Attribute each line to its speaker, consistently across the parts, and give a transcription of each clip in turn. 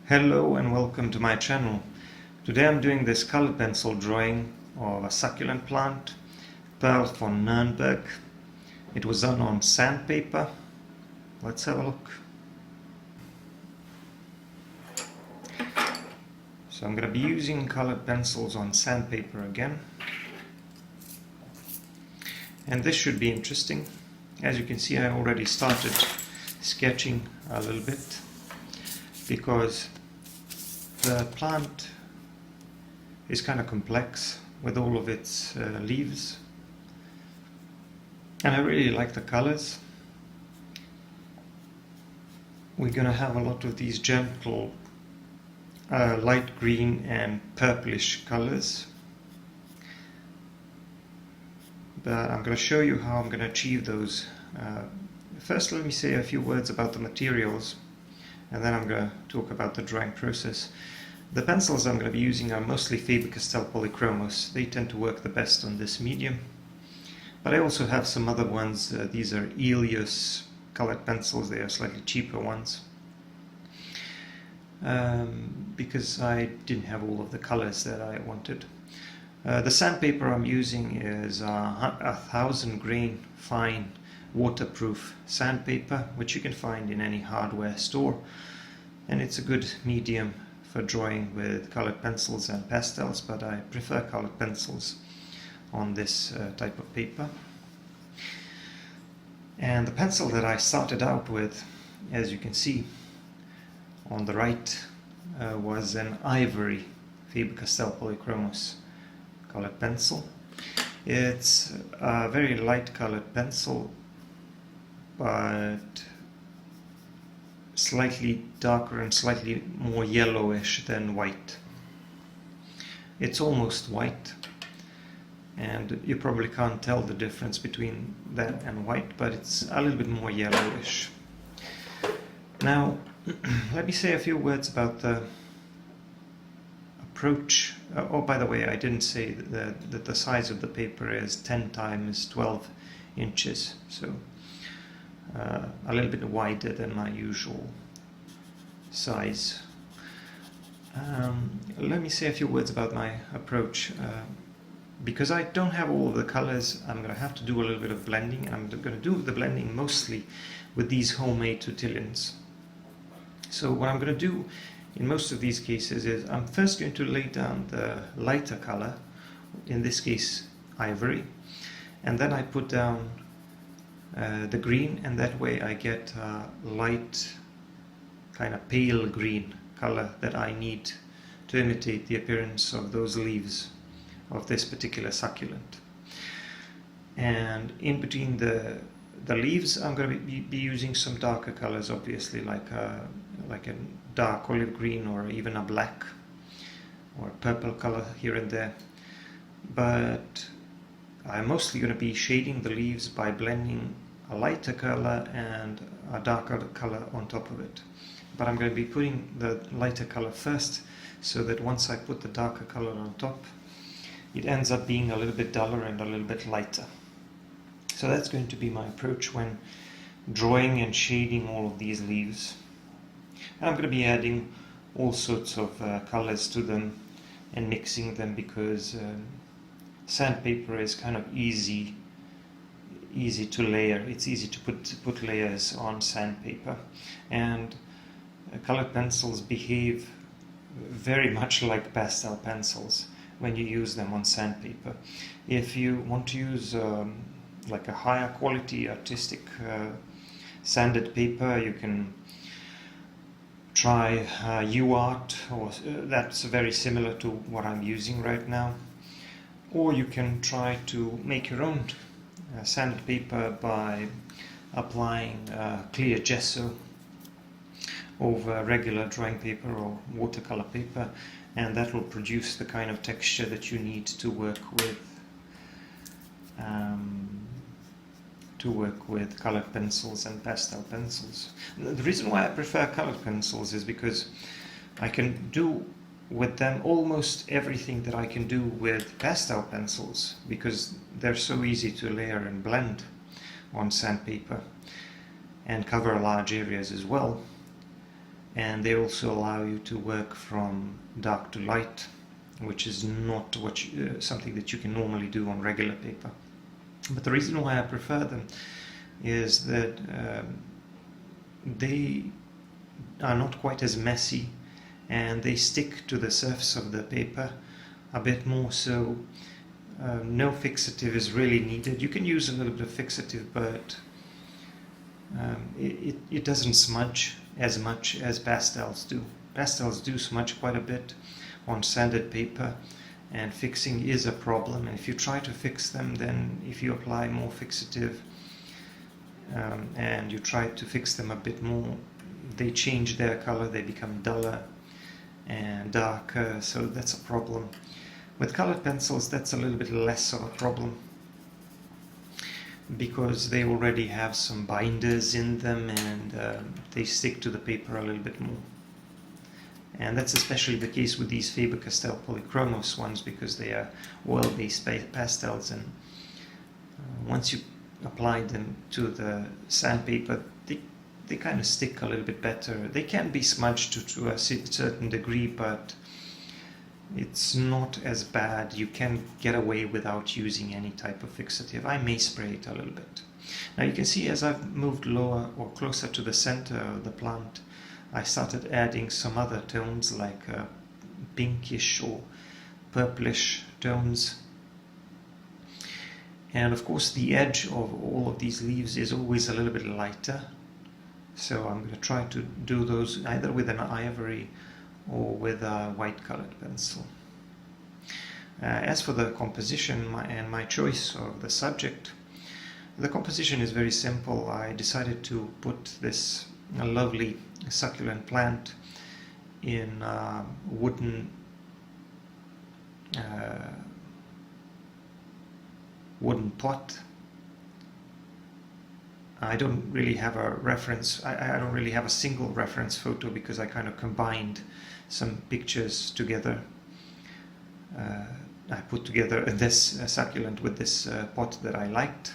Speaker 1: Hello and welcome to my channel. Today I'm doing this colored pencil drawing of a succulent plant, Pearl von Nürnberg. It was done on sandpaper. Let's have a look. So I'm going to be using colored pencils on sandpaper again. And this should be interesting. As you can see, I already started sketching a little bit because the plant is kind of complex with all of its leaves, and I really like the colors. We're going to have a lot of these gentle light green and purplish colors, but I'm going to show you how I'm going to achieve those. First, let me say a few words about the materials, and then I'm going to talk about the drawing process. The pencils I'm going to be using are mostly Faber Castell Polychromos. They tend to work the best on this medium. But I also have some other ones. These are Elios colored pencils. They are slightly cheaper ones. Because I didn't have all of the colors that I wanted. The sandpaper I'm using is a 1,000 grain fine waterproof sandpaper, which you can find in any hardware store, and it's a good medium for drawing with colored pencils and pastels, but I prefer colored pencils on this type of paper. And the pencil that I started out with, as you can see on the right, was an ivory Faber Castell Polychromos colored pencil. It's a very light colored pencil, but slightly darker and slightly more yellowish than white. It's almost white, and you probably can't tell the difference between that and white, but it's a little bit more yellowish. Now, let me say a few words about the approach. Oh, by the way, I didn't say that the size of the paper is 10 times 12 inches, so a little bit wider than my usual size. Let me say a few words about my approach. Because I don't have all of the colors, I'm going to have to do a little bit of blending. I'm going to do the blending mostly with these homemade tortillons. So what I'm going to do in most of these cases is I'm first going to lay down the lighter color, in this case ivory, and then I put down the green, and that way I get a light, kind of pale green color that I need to imitate the appearance of those leaves of this particular succulent. And in between the leaves, I'm going to be using some darker colors, obviously, like a dark olive green or even a black or a purple color here and there. But I'm mostly going to be shading the leaves by blending a lighter color and a darker color on top of it. But I'm going to be putting the lighter color first, so that once I put the darker color on top, it ends up being a little bit duller and a little bit lighter. So that's going to be my approach when drawing and shading all of these leaves. And I'm going to be adding all sorts of colors to them and mixing them, because sandpaper is kind of easy to layer. It's easy to put layers on sandpaper, and colored pencils behave very much like pastel pencils when you use them on sandpaper. If you want to use like a higher quality artistic sanded paper, you can try UArt, or that's very similar to what I'm using right now. Or you can try to make your own sanded paper by applying clear gesso over regular drawing paper or watercolor paper, and that will produce the kind of texture that you need to work with colored pencils and pastel pencils. The reason why I prefer colored pencils is because I can do with them almost everything that I can do with pastel pencils, because they're so easy to layer and blend on sandpaper and cover large areas as well. and they also allow you to work from dark to light, which is not something that you can normally do on regular paper. But the reason why I prefer them is that they are not quite as messy, and they stick to the surface of the paper a bit more, so no fixative is really needed. You can use a little bit of fixative, but it doesn't smudge as much as pastels do. Pastels do smudge quite a bit on sanded paper, and fixing is a problem. And if you try to fix them, then if you apply more fixative and you try to fix them a bit more, they change their color, they become duller and darker, so that's a problem. With colored pencils, that's a little bit less of a problem, because they already have some binders in them, and they stick to the paper a little bit more. And that's especially the case with these Faber Castell Polychromos ones, because they are oil-based pastels, and once you apply them to the sandpaper, they kind of stick a little bit better. They can be smudged to a certain degree, but it's not as bad. You can get away without using any type of fixative. I may spray it a little bit. Now you can see as I've moved lower or closer to the center of the plant, I started adding some other tones like pinkish or purplish tones. And of course the edge of all of these leaves is always a little bit lighter, so I'm going to try to do those either with an ivory or with a white colored pencil. As for the composition and my choice of the subject, the composition is very simple. I decided to put this lovely succulent plant in a wooden pot. I don't really have a reference, I don't really have a single reference photo, because I kind of combined some pictures together. I put together this succulent with this pot that I liked,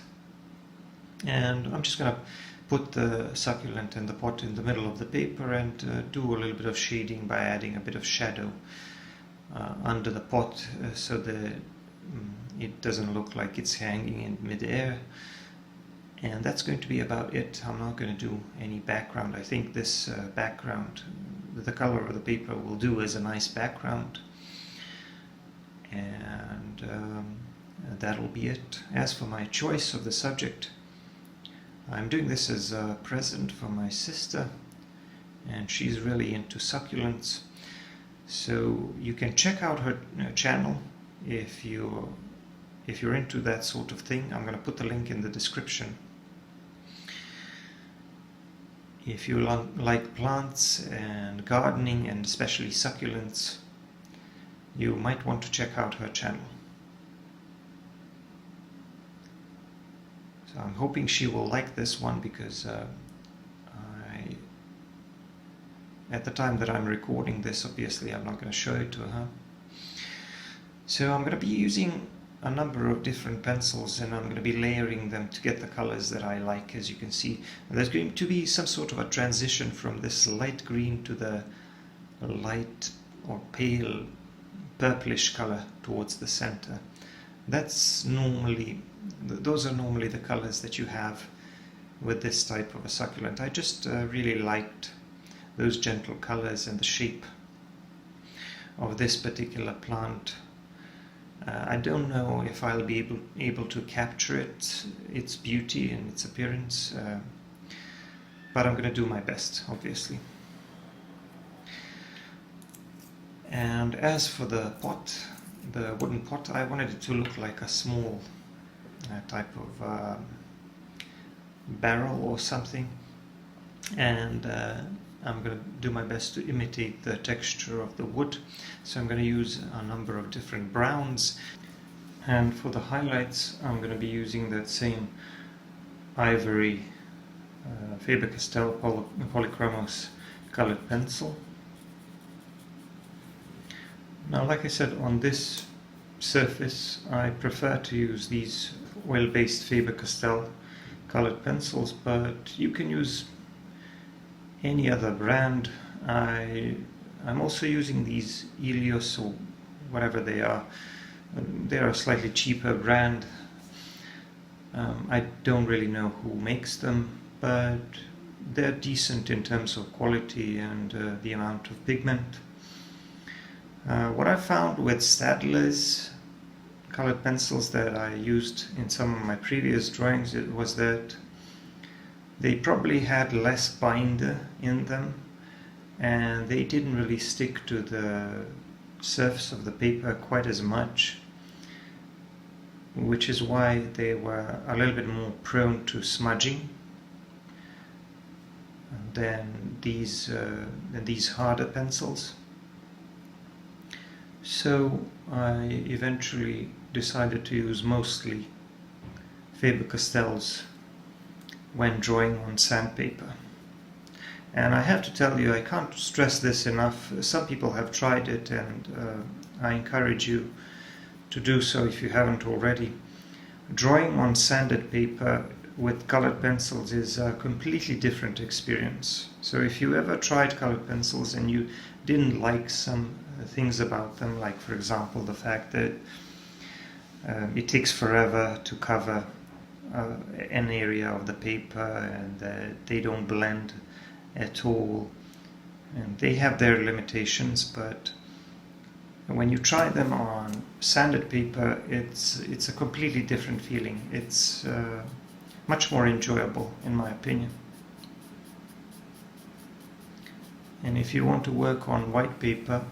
Speaker 1: and I'm just going to put the succulent and the pot in the middle of the paper and do a little bit of shading by adding a bit of shadow under the pot, so that it doesn't look like it's hanging in midair. And that's going to be about it. I'm not going to do any background. I think this background, the color of the paper, will do as a nice background. And that'll be it. As for my choice of the subject, I'm doing this as a present for my sister, and she's really into succulents. So you can check out her channel if you're into that sort of thing. I'm going to put the link in the description. If you like plants and gardening, and especially succulents, you might want to check out her channel. So I'm hoping she will like this one, because at the time that I'm recording this, obviously I'm not going to show it to her. So I'm going to be using a number of different pencils, and I'm going to be layering them to get the colors that I like. As you can see, there's going to be some sort of a transition from this light green to the light or pale purplish color towards the center. Those are normally the colors that you have with this type of a succulent. I just really liked those gentle colors and the shape of this particular plant. I don't know if I'll be able to capture its beauty and its appearance, but I'm going to do my best, obviously. And as for the pot, the wooden pot, I wanted it to look like a small type of barrel or something, and I'm going to do my best to imitate the texture of the wood. So I'm going to use a number of different browns, and for the highlights I'm going to be using that same ivory Faber Castell Polychromos colored pencil. Now, like I said, on this surface I prefer to use these oil-based Faber Castell colored pencils, but you can use any other brand. I'm also using these Helios or whatever they are. They are a slightly cheaper brand. I don't really know who makes them, but they're decent in terms of quality and the amount of pigment. What I found with Staedtler's colored pencils that I used in some of my previous drawings was that they probably had less binder in them, and they didn't really stick to the surface of the paper quite as much, which is why they were a little bit more prone to smudging than these harder pencils. So I eventually decided to use mostly Faber Castells when drawing on sandpaper. And I have to tell you, I can't stress this enough. Some people have tried it, and I encourage you to do so if you haven't already. Drawing on sanded paper with colored pencils is a completely different experience. So if you ever tried colored pencils and you didn't like some things about them, like for example the fact that it takes forever to cover an area of the paper, and they don't blend at all, and they have their limitations, but when you try them on sanded paper, it's a completely different feeling. It's much more enjoyable, in my opinion. And if you want to work on white paper,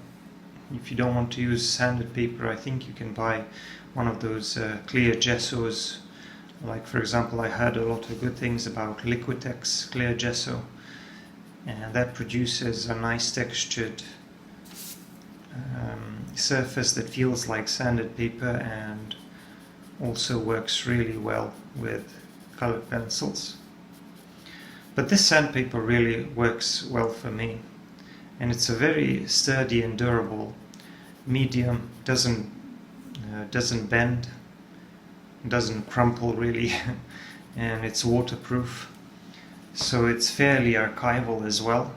Speaker 1: if you don't want to use sanded paper, I think you can buy one of those clear gessos. Like for example, I heard a lot of good things about Liquitex clear gesso, and that produces a nice textured surface that feels like sanded paper and also works really well with colored pencils. But this sandpaper really works well for me, and it's a very sturdy and durable medium. Doesn't bend, doesn't crumple really, and it's waterproof, so it's fairly archival as well.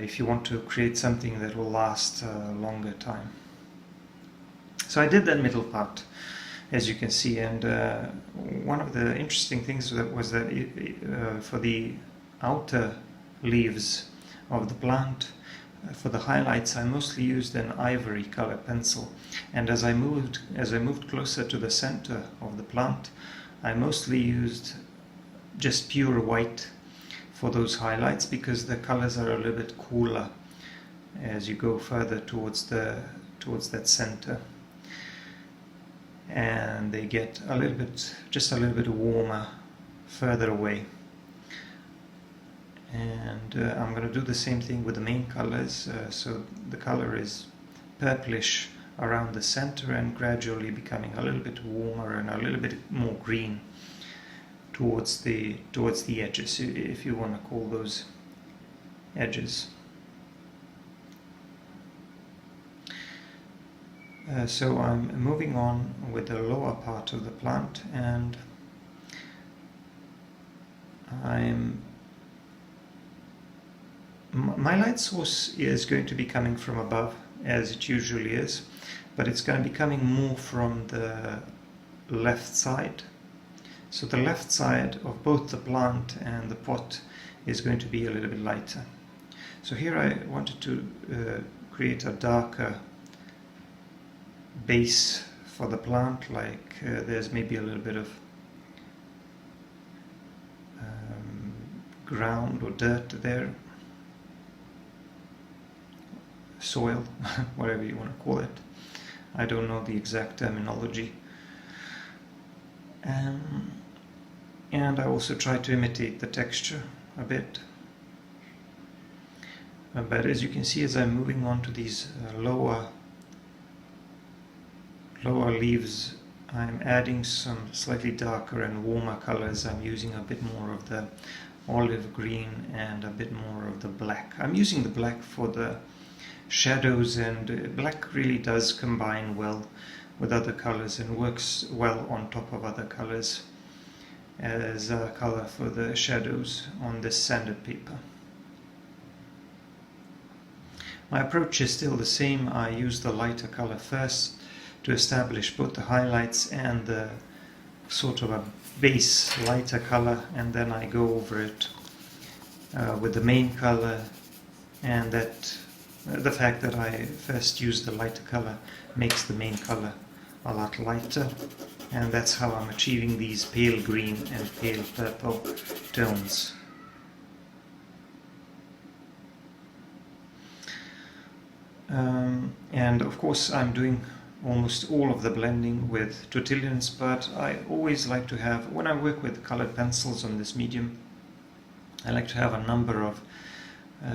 Speaker 1: If you want to create something that will last a longer time. So I did that middle part, as you can see, and one of the interesting things was that for the outer leaves of the plant, for the highlights, I mostly used an ivory color pencil, and as I moved closer to the center of the plant, I mostly used just pure white for those highlights, because the colors are a little bit cooler as you go further towards that center, and they get just a little bit warmer further away. And I'm going to do the same thing with the main colors, so the color is purplish around the center and gradually becoming a little bit warmer and a little bit more green towards the edges, if you want to call those edges. So I'm moving on with the lower part of the plant, and my light source is going to be coming from above, as it usually is, but it's going to be coming more from the left side. So the left side of both the plant and the pot is going to be a little bit lighter. So here I wanted to create a darker base for the plant, like there's maybe a little bit of ground or dirt there, soil, whatever you want to call it. I don't know the exact terminology. And I also try to imitate the texture a bit. But as you can see, as I'm moving on to these lower leaves, I'm adding some slightly darker and warmer colors. I'm using a bit more of the olive green and a bit more of the black. I'm using the black for the shadows, and black really does combine well with other colors and works well on top of other colors as a color for the shadows on this sanded paper. My approach is still the same. I use the lighter color first to establish both the highlights and the sort of a base lighter color, and then I go over it with the main color, and that the fact that I first use the lighter color makes the main color a lot lighter, and that's how I'm achieving these pale green and pale purple tones. And of course I'm doing almost all of the blending with tortillons, but I always like to have, when I work with colored pencils on this medium, I like to have a number of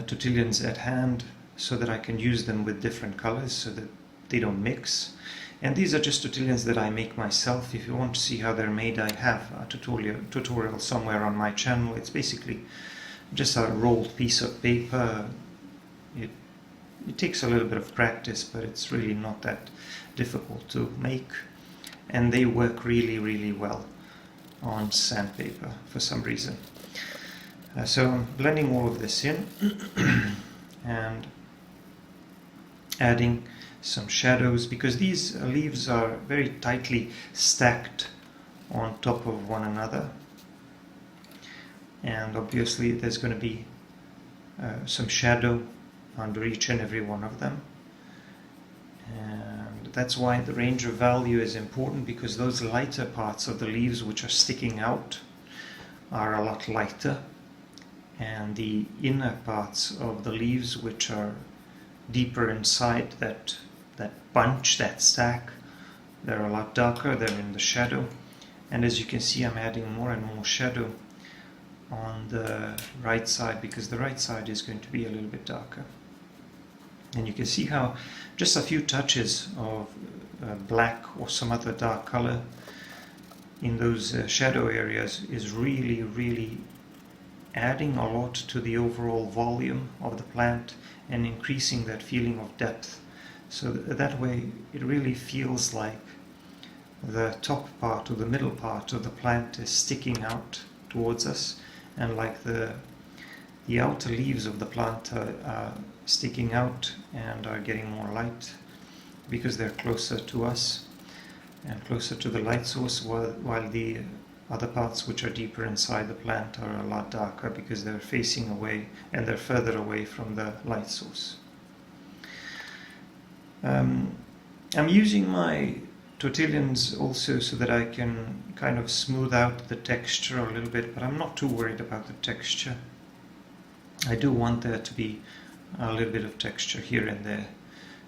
Speaker 1: tortillons at hand so that I can use them with different colors so that they don't mix. And these are just tortillons that I make myself. If you want to see how they're made, I have a tutorial somewhere on my channel. It's basically just a rolled piece of paper. It takes a little bit of practice, but it's really not that difficult to make, and they work really, really well on sandpaper for some reason. So I'm blending all of this in and adding some shadows, because these leaves are very tightly stacked on top of one another, and obviously there's going to be some shadow under each and every one of them, and that's why the range of value is important, because those lighter parts of the leaves which are sticking out are a lot lighter, and the inner parts of the leaves which are deeper inside that bunch, that stack, they're a lot darker, they're in the shadow. And as you can see, I'm adding more and more shadow on the right side, because the right side is going to be a little bit darker. And you can see how just a few touches of black or some other dark color in those shadow areas is really, really adding a lot to the overall volume of the plant and increasing that feeling of depth. So that way it really feels like the top part or the middle part of the plant is sticking out towards us, and like the outer leaves of the plant are sticking out and are getting more light because they're closer to us and closer to the light source, while the other parts which are deeper inside the plant are a lot darker because they're facing away and they're further away from the light source. I'm using my tortillons also so that I can kind of smooth out the texture a little bit, but I'm not too worried about the texture. I do want there to be a little bit of texture here and there.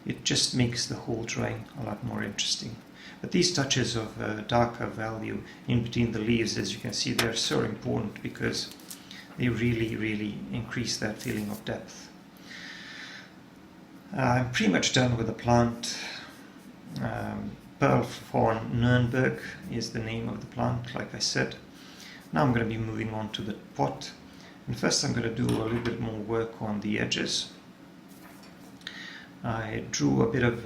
Speaker 1: It just makes the whole drawing a lot more interesting. But these touches of darker value in between the leaves, as you can see, they're so important because they really, really increase that feeling of depth. I'm pretty much done with the plant. Pearl Fawn Nürnberg is the name of the plant, like I said. Now I'm going to be moving on to the pot. And first I'm going to do a little bit more work on the edges. I drew a bit of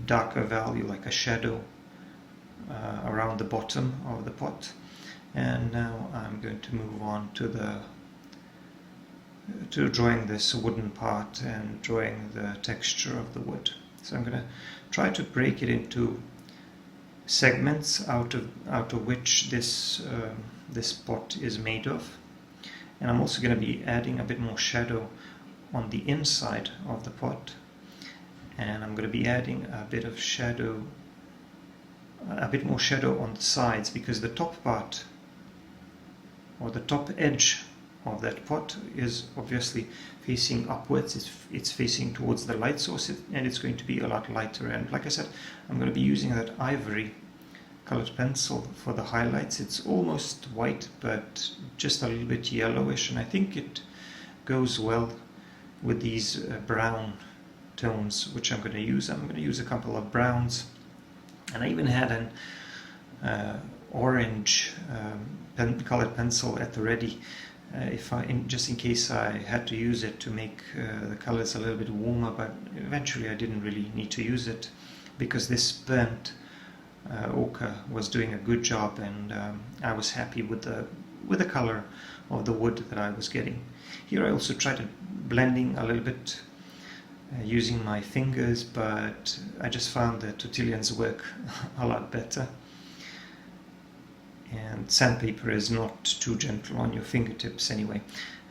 Speaker 1: darker value, like a shadow, around the bottom of the pot. And now I'm going to move on to drawing this wooden part and drawing the texture of the wood. So I'm going to try to break it into segments out of which this pot is made of. And I'm also going to be adding a bit more shadow on the inside of the pot, and I'm going to be adding a bit more shadow on the sides, because the top part or the top edge of that pot is obviously facing upwards. It's facing towards the light source, and it's going to be a lot lighter. And like I said, I'm going to be using that ivory colored pencil for the highlights. It's almost white, but just a little bit yellowish, and I think it goes well with these brown tones which I'm going to use. I'm going to use a couple of browns, and I even had an orange colored pencil at the ready, just in case I had to use it to make the colors a little bit warmer, but eventually I didn't really need to use it because this burnt ochre was doing a good job, and I was happy with with the color of the wood that I was getting. Here I also tried blending a little bit using my fingers, but I just found that Totilians work a lot better. And sandpaper is not too gentle on your fingertips anyway.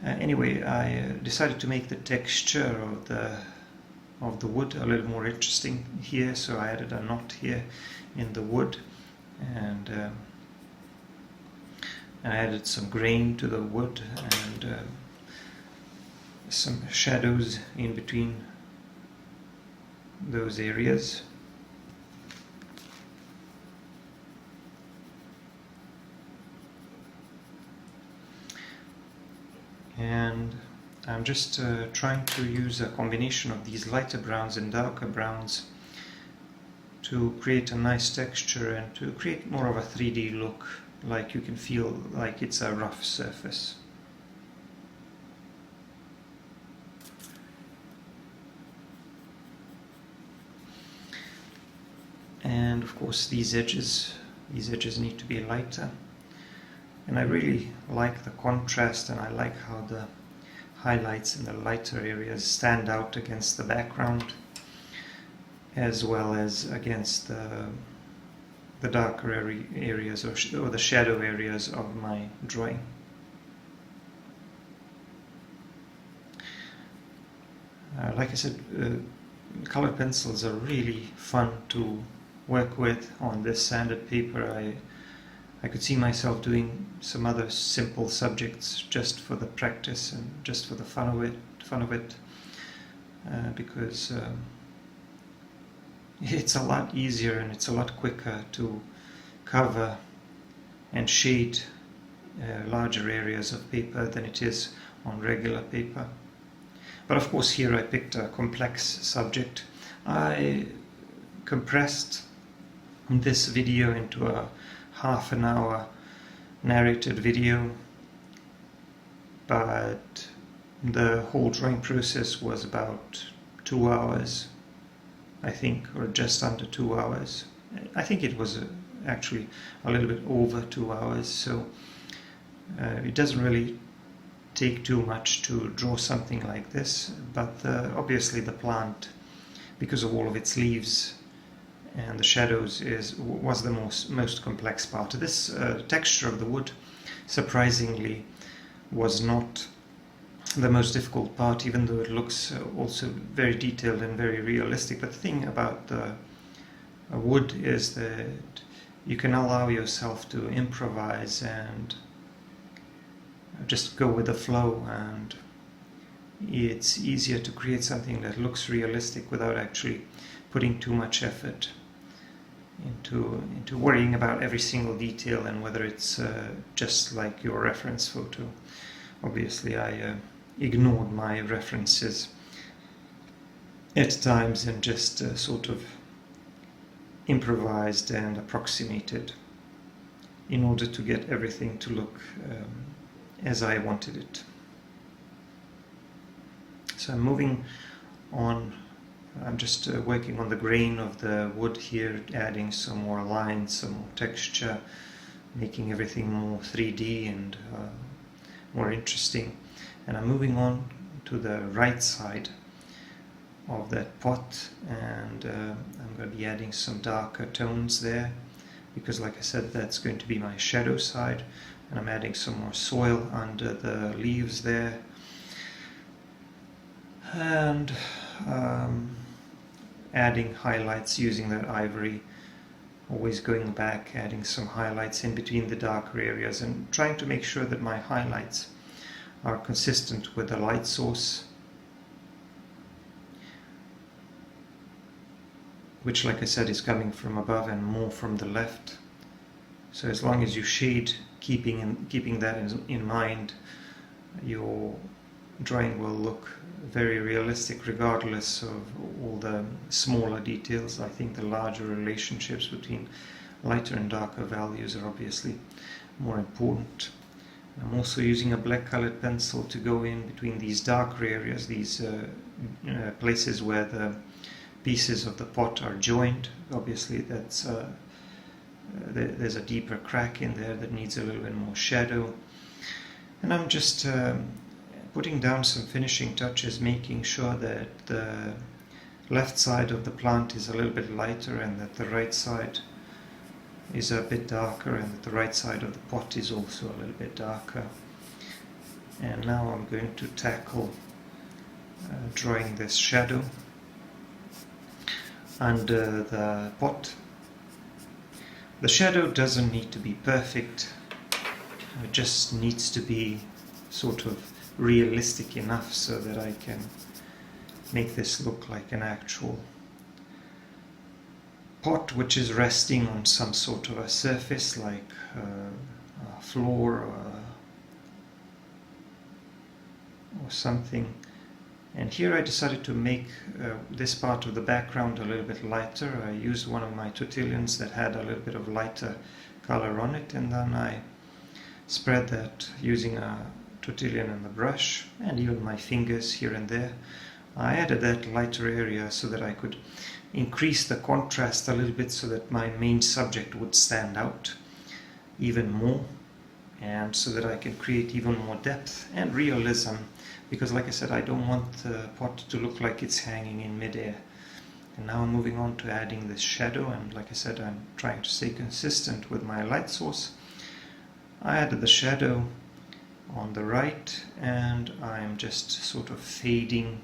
Speaker 1: Anyway, I decided to make the texture of the wood a little more interesting here, so I added a knot here in the wood, and I added some grain to the wood and some shadows in between those areas. And I'm just trying to use a combination of these lighter browns and darker browns to create a nice texture and to create more of a 3D look, like you can feel like it's a rough surface. And of course these edges need to be lighter. And I really like the contrast, and I like how the highlights in the lighter areas stand out against the background, as well as against the darker areas or the shadow areas of my drawing. Like I said, colored pencils are really fun to work with on this sanded paper. I could see myself doing some other simple subjects just for the practice and just for the fun of it, because it's a lot easier and it's a lot quicker to cover and shade larger areas of paper than it is on regular paper. But of course here I picked a complex subject. I compressed this video into a half-an-hour narrated video, but the whole drawing process was about 2 hours, I think, or just under 2 hours. I think it was actually a little bit over 2 hours, so it doesn't really take too much to draw something like this, but obviously the plant, because of all of its leaves and the shadows, was the most complex part. This texture of the wood, surprisingly, was not the most difficult part, even though it looks also very detailed and very realistic. But the thing about the wood is that you can allow yourself to improvise and just go with the flow, and it's easier to create something that looks realistic without actually putting too much effort into worrying about every single detail and whether it's just like your reference photo. Obviously I ignored my references at times and just sort of improvised and approximated in order to get everything to look as I wanted it. So I'm moving on. I'm just working on the grain of the wood here, adding some more lines, some more texture, making everything more 3D and more interesting. And I'm moving on to the right side of that pot, and I'm going to be adding some darker tones there, because like I said, that's going to be my shadow side, and I'm adding some more soil under the leaves there, and adding highlights using that ivory, always going back, adding some highlights in between the darker areas, and trying to make sure that my highlights are consistent with the light source, which, like I said, is coming from above and more from the left. So as long as you shade, keeping that in mind, your drawing will look very realistic regardless of all the smaller details. I think the larger relationships between lighter and darker values are obviously more important. I'm also using a black colored pencil to go in between these darker areas, these places where the pieces of the pot are joined. Obviously that's there's a deeper crack in there that needs a little bit more shadow, And I'm just putting down some finishing touches, making sure that the left side of the plant is a little bit lighter and that the right side is a bit darker, and that the right side of the pot is also a little bit darker. And now I'm going to tackle drawing this shadow under the pot. The shadow doesn't need to be perfect, it just needs to be sort of realistic enough so that I can make this look like an actual pot which is resting on some sort of a surface, like a floor or something. And here I decided to make this part of the background a little bit lighter. I used one of my tortillions that had a little bit of lighter color on it, and then I spread that using a tortillion and the brush, and even my fingers here and there. I added that lighter area so that I could increase the contrast a little bit, so that my main subject would stand out even more, and so that I can create even more depth and realism, because like I said, I don't want the pot to look like it's hanging in midair. And now I'm moving on to adding this shadow, and like I said, I'm trying to stay consistent with my light source. I added the shadow on the right, and I'm just sort of fading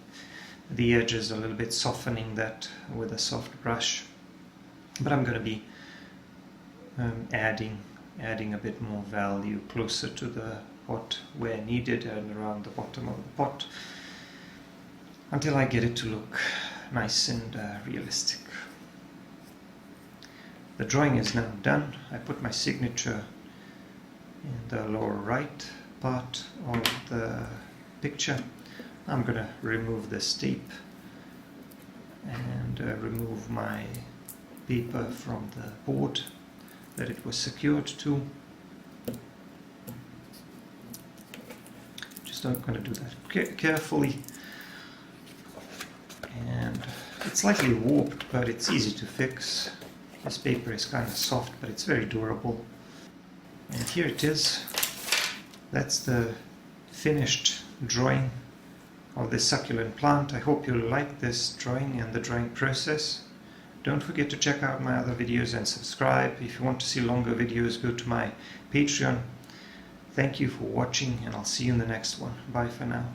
Speaker 1: the edges a little bit, softening that with a soft brush. But I'm going to be adding a bit more value closer to the pot where needed, and around the bottom of the pot, until I get it to look nice and realistic. The drawing is now done. I put my signature in the lower right part of the picture. I'm going to remove this tape and remove my paper from the board that it was secured to. Just I'm going to do that carefully, and it's slightly warped, but it's easy to fix. This paper is kind of soft, but it's very durable. And here it is. That's the finished drawing of this succulent plant. I hope you'll like this drawing and the drawing process. Don't forget to check out my other videos and subscribe. If you want to see longer videos, go to my Patreon. Thank you for watching, and I'll see you in the next one. Bye for now.